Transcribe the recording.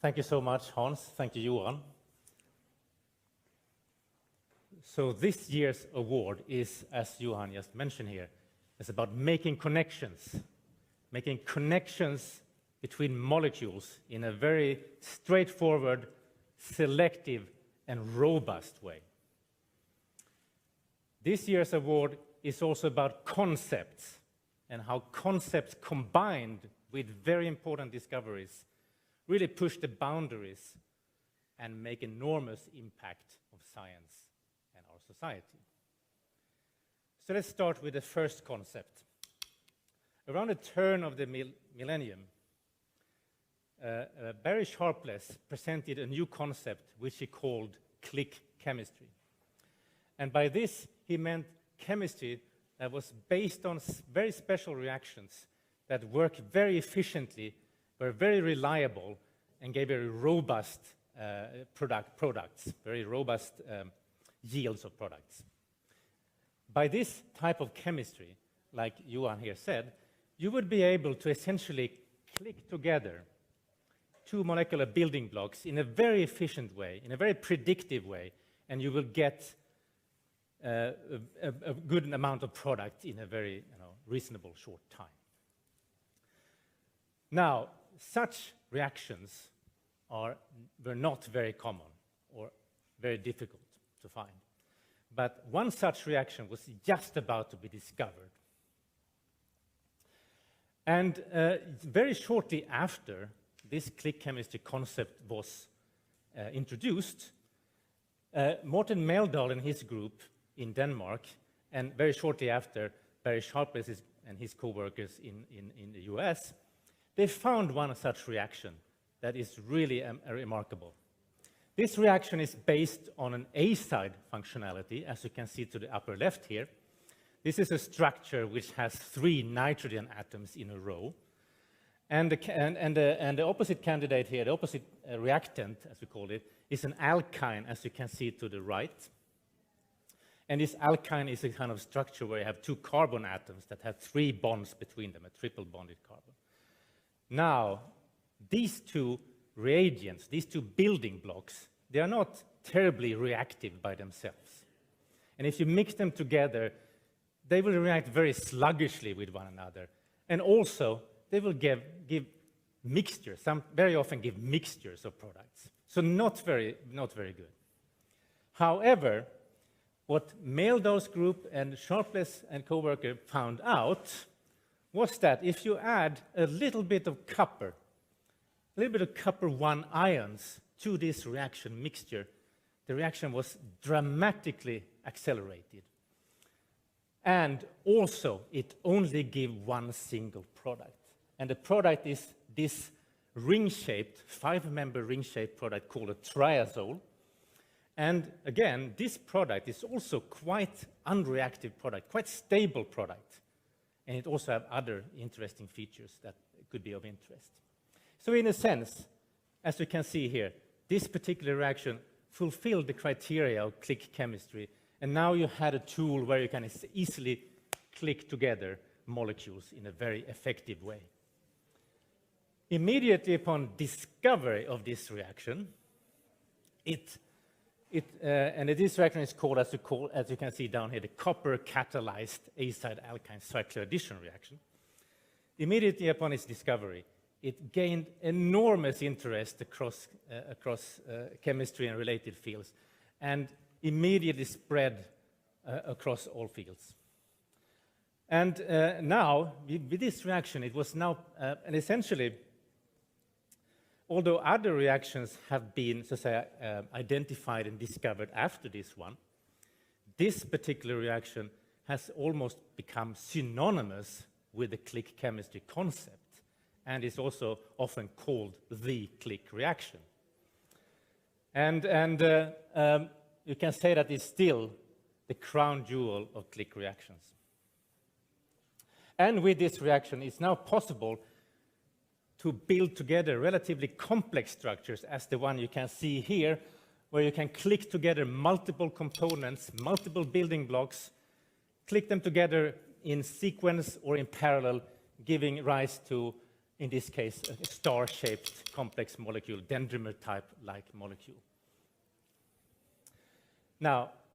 Thank you so much, Hans. Thank you, Johan. So this year's award is, as Johan just mentioned here, is about making connections between molecules in a very straightforward, selective, and robust way. This year's award is also about concepts and how concepts combined with very important discoveries really push the boundaries and make enormous impact of science and our society. So let's start with the first concept. Around the turn of the millennium, Barry Sharpless presented a new concept which he called click chemistry. And by this, he meant chemistry that was based on very special reactions that work very efficiently, were very reliable, and gave very robust products, very robust yields of products. By this type of chemistry, like Johan here said, you would be able to essentially click together two molecular building blocks in a very efficient way, in a very predictive way, and you will get a good amount of product in a very reasonable short time. Now, such reactions were not very common or very difficult to find. But one such reaction was just about to be discovered. And very shortly after this click chemistry concept was introduced, Morten Meldal and his group in Denmark, and very shortly after, Barry Sharpless and his co-workers in the US, they found one such reaction that is really remarkable. This reaction is based on an A-side functionality, as you can see to the upper left here. This is a structure which has 3 nitrogen atoms in a row. And the opposite candidate here, the opposite reactant, as we call it, is an alkyne, as you can see to the right. And this alkyne is a kind of structure where you have 2 carbon atoms that have 3 bonds between them, a triple bonded carbon. Now, these 2 reagents, these 2 building blocks, they are not terribly reactive by themselves. And if you mix them together, they will react very sluggishly with one another. And also, they will give mixtures, very often give mixtures of products. So not very good. However, what Meldal's group and Sharpless and co-worker found out was that if you add a little bit of copper 1 ions to this reaction mixture, the reaction was dramatically accelerated. And also, it only gave 1 single product. And the product is this ring-shaped, 5-member ring-shaped product called a triazole. And again, this product is also quite unreactive product, quite stable product. And it also has other interesting features that could be of interest. So in a sense, as you can see here, this particular reaction fulfilled the criteria of click chemistry. And now you had a tool where you can easily click together molecules in a very effective way. Immediately upon discovery of this reaction, and this reaction is called, as you can see down here, the copper-catalyzed A-side alkyne cycler addition reaction. Immediately upon its discovery, it gained enormous interest across chemistry and related fields, and immediately spread across all fields. And now, with this reaction, it was now, and essentially, although other reactions have been, so to say, identified and discovered after this one, this particular reaction has almost become synonymous with the click chemistry concept, and is also often called the click reaction. And you can say that it's still the crown jewel of click reactions. And with this reaction, it's now possible to build together relatively complex structures, as the one you can see here, where you can click together multiple components, multiple building blocks, click them together in sequence or in parallel, giving rise to in this case, a star-shaped complex molecule, dendrimer-type-like molecule. Now,